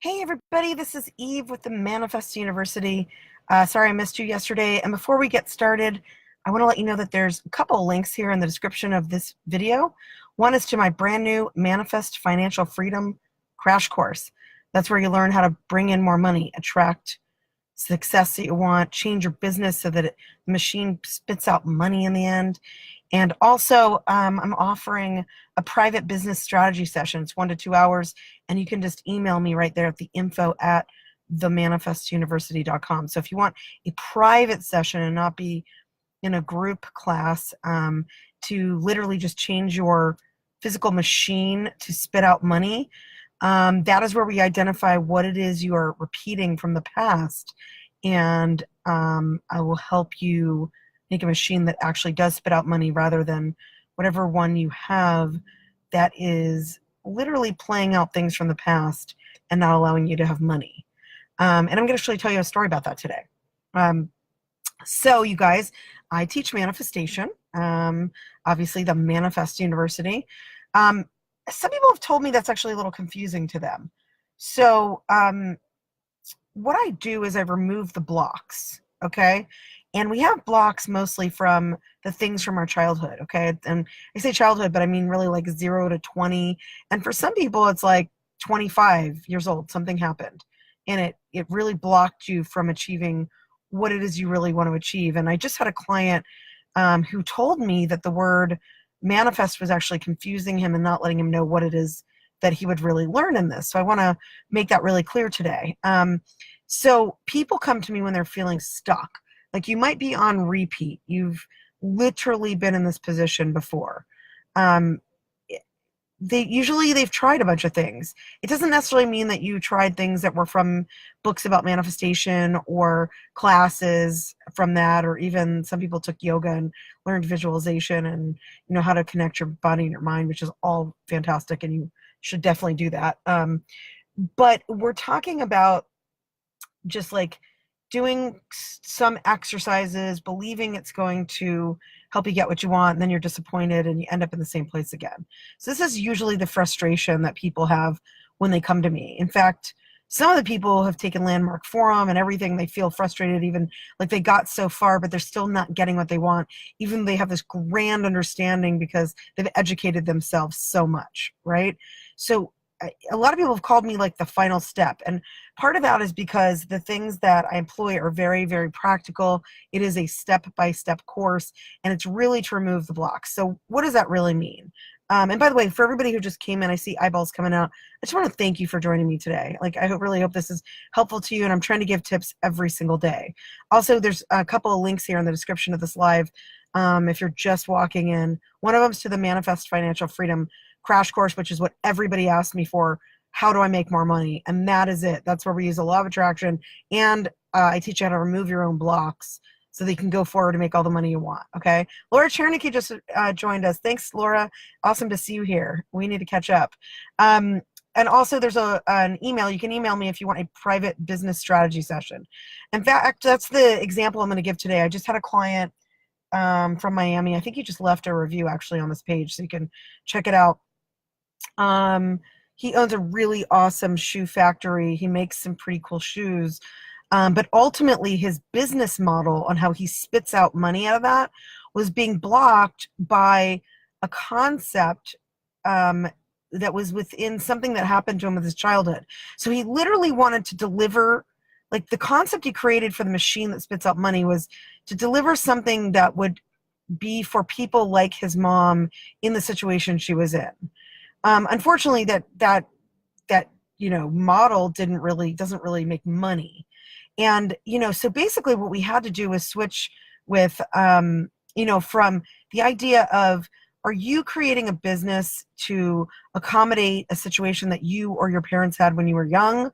Hey everybody, this is Eve with the Manifest University. Sorry I missed you yesterday. And before we get started, I want to let you know that there's a couple of links here in the description of this video. One is to my brand new Manifest Financial Freedom crash course. That's where you learn how to bring in more money, attract success that you want, change your business so that the machine spits out money in the end. And also, I'm offering a private business strategy session. It's 1 to 2 hours, and you can just email me right there at the info@themanifestuniversity.com. So if you want a private session and not be in a group class, to literally just change your physical machine to spit out money, that is where we identify what it is you are repeating from the past, and I will help you make a machine that actually does spit out money rather than whatever one you have that is literally playing out things from the past and not allowing you to have money. And I'm going to actually tell you a story about that today. So you guys, I teach manifestation, obviously the Manifest University. Some people have told me that's actually a little confusing to them. So what I do is I remove the blocks, okay? And we have blocks mostly from the things from our childhood, okay? And I say childhood, but I mean really like 0 to 20. And for some people, it's like 25 years old, something happened. And it really blocked you from achieving what it is you really want to achieve. And I just had a client who told me that the word manifest was actually confusing him and not letting him know what it is that he would really learn in this. So I want to make that really clear today. So people come to me when they're feeling stuck. Like you might be on repeat. You've literally been in this position before. They've tried a bunch of things. It doesn't necessarily mean that you tried things that were from books about manifestation or classes from that, or even some people took yoga and learned visualization and how to connect your body and your mind, which is all fantastic, and you should definitely do that. But we're talking about just like doing some exercises, believing it's going to help you get what you want, and then you're disappointed and you end up in the same place again. So this is usually the frustration that people have when they come to me. In fact, some of the people have taken Landmark Forum and everything. They feel frustrated, even like they got so far, but they're still not getting what they want, even though they have this grand understanding because they've educated themselves so much, right? So a lot of people have called me like the final step. And part of that is because the things that I employ are very, very practical. It is a step-by-step course, and it's really to remove the blocks. So what does that really mean? And by the way, for everybody who just came in, I see eyeballs coming out. I just want to thank you for joining me today. Like, I really hope this is helpful to you, and I'm trying to give tips every single day. Also, there's a couple of links here in the description of this live. If you're just walking in, one of them's to the Manifest Financial Freedom crash course, which is what everybody asked me for. How do I make more money? And that is it. That's where we use a law of attraction, and I teach you how to remove your own blocks so that you can go forward and make all the money you want. Okay, Laura Chernicki just joined us. Thanks, Laura. Awesome to see you here. We need to catch up. And also, there's an email. You can email me if you want a private business strategy session. In fact, that's the example I'm going to give today. I just had a client from Miami. I think he just left a review actually on this page, so you can check it out. He owns a really awesome shoe factory. He makes some pretty cool shoes. But ultimately, his business model on how he spits out money out of that was being blocked by a concept that was within something that happened to him with his childhood. So he literally wanted to deliver, like the concept he created for the machine that spits out money was to deliver something that would be for people like his mom in the situation she was in. Unfortunately, that model doesn't really make money. And, so basically what we had to do was switch with, from the idea of, are you creating a business to accommodate a situation that you or your parents had when you were young,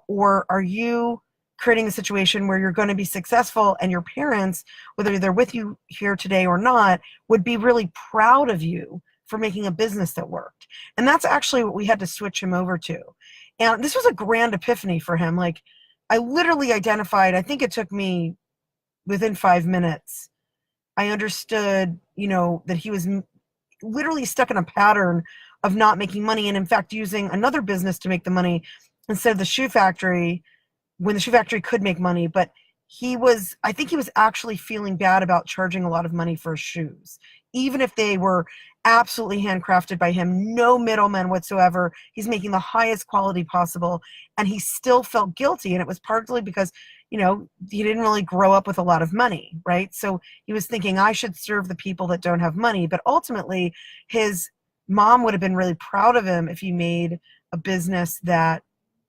or are you creating a situation where you're going to be successful and your parents, whether they're with you here today or not, would be really proud of you for making a business that worked. And that's actually what we had to switch him over to. And this was a grand epiphany for him. Like, I literally identified, I think it took me within 5 minutes, I understood, that he was literally stuck in a pattern of not making money, and in fact using another business to make the money instead of the shoe factory, when the shoe factory could make money, but I think he was actually feeling bad about charging a lot of money for shoes, even if they were absolutely handcrafted by him, no middlemen whatsoever. He's making the highest quality possible, and he still felt guilty. And it was partly because, he didn't really grow up with a lot of money, right? So he was thinking, I should serve the people that don't have money. But ultimately, his mom would have been really proud of him if he made a business that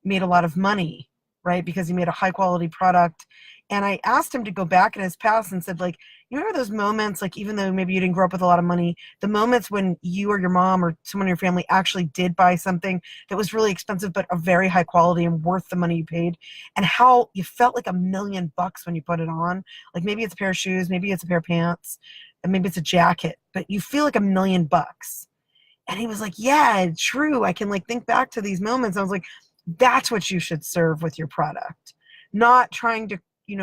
made a lot of money, right? Because he made a high quality product. And I asked him to go back in his past and said, like, you remember those moments, like, even though maybe you didn't grow up with a lot of money, the moments when you or your mom or someone in your family actually did buy something that was really expensive but of very high quality and worth the money you paid, and how you felt like $1,000,000 when you put it on. Like, maybe it's a pair of shoes, maybe it's a pair of pants, and maybe it's a jacket, but you feel like $1,000,000. And he was like, yeah, true. I can, like, think back to these moments. I was like, that's what you should serve with your product, not trying to,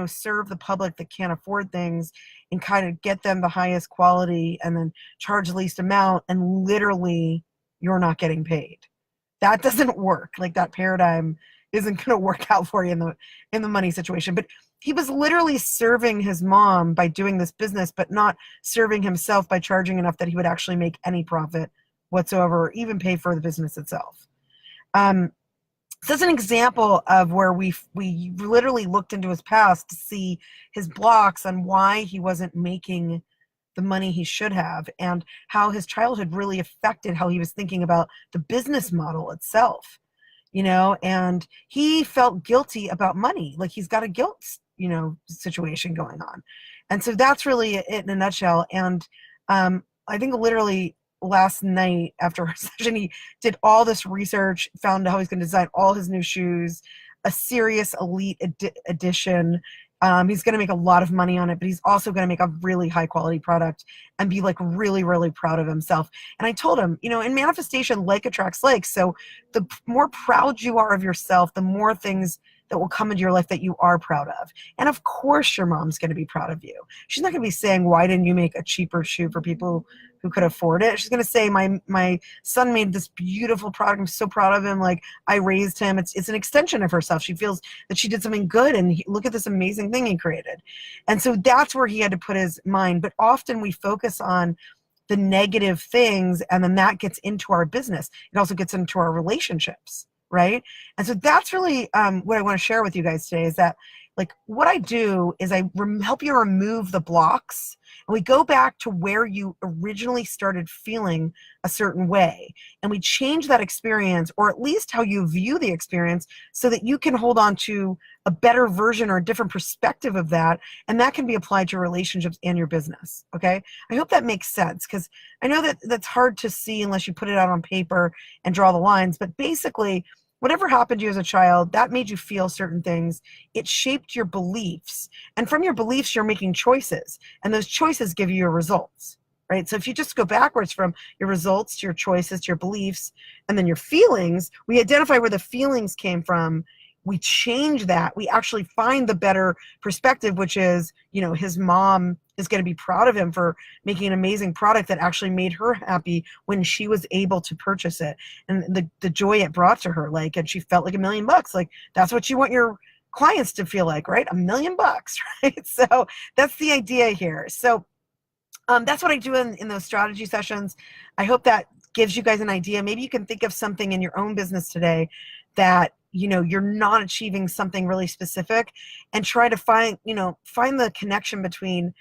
serve the public that can't afford things and kind of get them the highest quality and then charge the least amount, and literally you're not getting paid. That doesn't work. Like, that paradigm isn't going to work out for you in the money situation. But he was literally serving his mom by doing this business, but not serving himself by charging enough that he would actually make any profit whatsoever, or even pay for the business itself. So that's an example of where we literally looked into his past to see his blocks on why he wasn't making the money he should have, and how his childhood really affected how he was thinking about the business model itself. And he felt guilty about money, like he's got a guilt, situation going on. And so that's really it in a nutshell. And I think literally last night after our session, he did all this research, found how he's going to design all his new shoes, a serious elite edition. He's going to make a lot of money on it, but he's also going to make a really high quality product and be like really, really proud of himself. And I told him, in manifestation, like attracts like. So the more proud you are of yourself, the more things that will come into your life that you are proud of. And of course, your mom's going to be proud of you. She's not going to be saying, why didn't you make a cheaper shoe for people who could afford it? She's going to say, my son made this beautiful product. I'm so proud of him. Like, I raised him. It's an extension of herself. She feels that she did something good, and look at this amazing thing he created. And so that's where he had to put his mind. But often we focus on the negative things, and then that gets into our business. It also gets into our relationships, right? And so that's really what I want to share with you guys today, is that, like, what I do is I help you remove the blocks, and we go back to where you originally started feeling a certain way, and we change that experience, or at least how you view the experience, so that you can hold on to a better version or a different perspective of that, and that can be applied to relationships and your business. Okay, I hope that makes sense, because I know that that's hard to see unless you put it out on paper and draw the lines. But basically, whatever happened to you as a child, that made you feel certain things. It shaped your beliefs. And from your beliefs, you're making choices. And those choices give you your results, right? So if you just go backwards from your results to your choices to your beliefs and then your feelings, we identify where the feelings came from. We change that. We actually find the better perspective, which is, his mom is going to be proud of him for making an amazing product that actually made her happy when she was able to purchase it, and the joy it brought to her. Like, and she felt like $1,000,000. Like, that's what you want your clients to feel like, right? $1,000,000, right? So that's the idea here. So that's what I do in those strategy sessions. I hope that gives you guys an idea. Maybe you can think of something in your own business today that you're not achieving something really specific, and try to find the connection between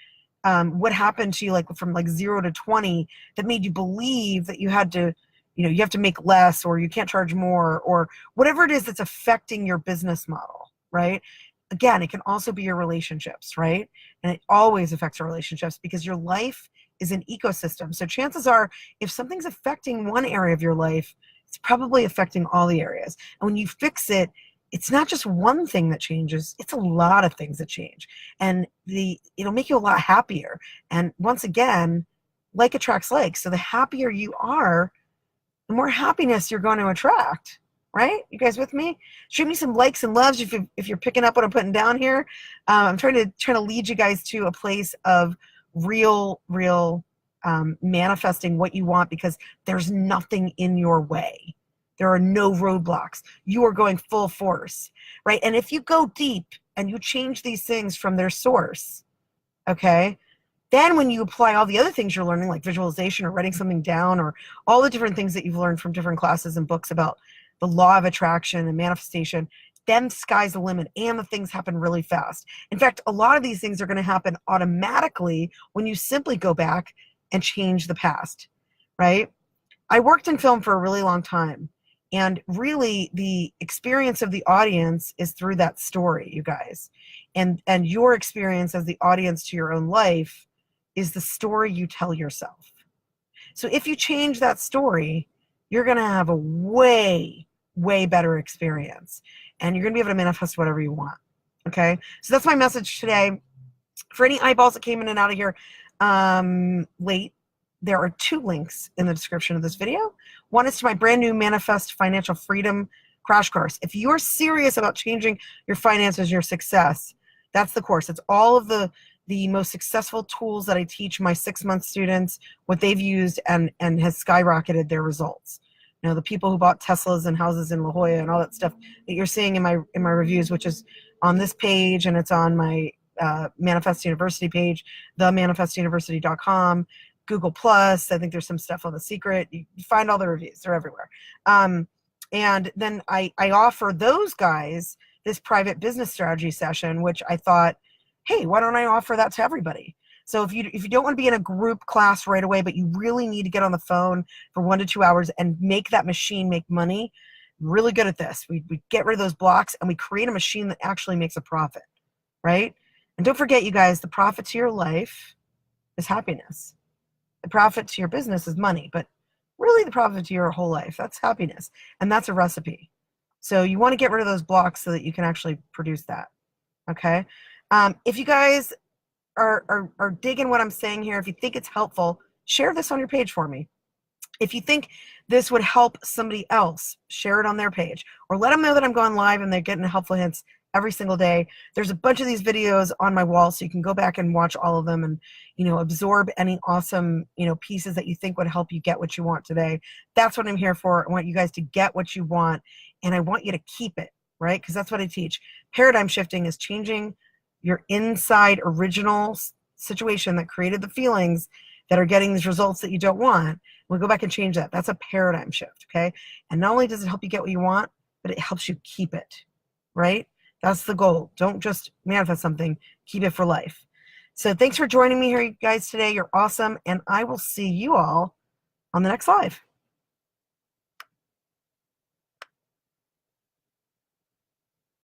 what happened to you, like from like 0 to 20, that made you believe that you had to, you have to make less, or you can't charge more, or whatever it is that's affecting your business model, right? Again, it can also be your relationships, right? And it always affects our relationships, because your life is an ecosystem. So chances are, if something's affecting one area of your life, it's probably affecting all the areas. And when you fix it, it's not just one thing that changes, it's a lot of things that change. And it'll make you a lot happier. And once again, like attracts like. So the happier you are, the more happiness you're going to attract, right? You guys with me? Shoot me some likes and loves if you're picking up what I'm putting down here. I'm trying to lead you guys to a place of real manifesting what you want, because there's nothing in your way. There are no roadblocks. You are going full force, right? And if you go deep and you change these things from their source, okay, then when you apply all the other things you're learning, like visualization or writing something down or all the different things that you've learned from different classes and books about the law of attraction and manifestation, then sky's the limit and the things happen really fast. In fact, a lot of these things are going to happen automatically when you simply go back and change the past, right? I worked in film for a really long time. And really, the experience of the audience is through that story, you guys. And your experience as the audience to your own life is the story you tell yourself. So if you change that story, you're going to have a way, way better experience. And you're going to be able to manifest whatever you want. Okay? So that's my message today. For any eyeballs that came in and out of here late, there are 2 links in the description of this video. One is to my brand new Manifest Financial Freedom crash course. If you're serious about changing your finances, your success, that's the course. It's all of the most successful tools that I teach my 6-month students, what they've used and has skyrocketed their results. You know, the people who bought Teslas and houses in La Jolla and all that stuff that you're seeing in my reviews, which is on this page and it's on my Manifest University page, themanifestuniversity.com. Google Plus. I think there's some stuff on The Secret. You find all the reviews. They're everywhere. And then I offer those guys this private business strategy session, which I thought, hey, why don't I offer that to everybody? So if you don't want to be in a group class right away, but you really need to get on the phone for 1 to 2 hours and make that machine make money, really good at this. We get rid of those blocks and we create a machine that actually makes a profit, right? And don't forget, you guys, the profit to your life is happiness. The profit to your business is money, but really the profit to your whole life, that's happiness. And that's a recipe. So you want to get rid of those blocks so that you can actually produce that. Okay. If you guys are digging what I'm saying here, if you think it's helpful, share this on your page for me. If you think this would help somebody else, share it on their page or let them know that I'm going live and they're getting helpful hints every single day. There's a bunch of these videos on my wall, so you can go back and watch all of them and, you know, absorb any awesome, you know, pieces that you think would help you get what you want today. That's what I'm here for. I want you guys to get what you want, and I want you to keep it, right? Because that's what I teach. Paradigm shifting is changing your inside original situation that created the feelings that are getting these results that you don't want. We'll go back and change that. That's a paradigm shift, okay? And not only does it help you get what you want, but it helps you keep it, right? That's the goal. Don't just manifest something. Keep it for life. So thanks for joining me here, you guys, today. You're awesome. And I will see you all on the next live.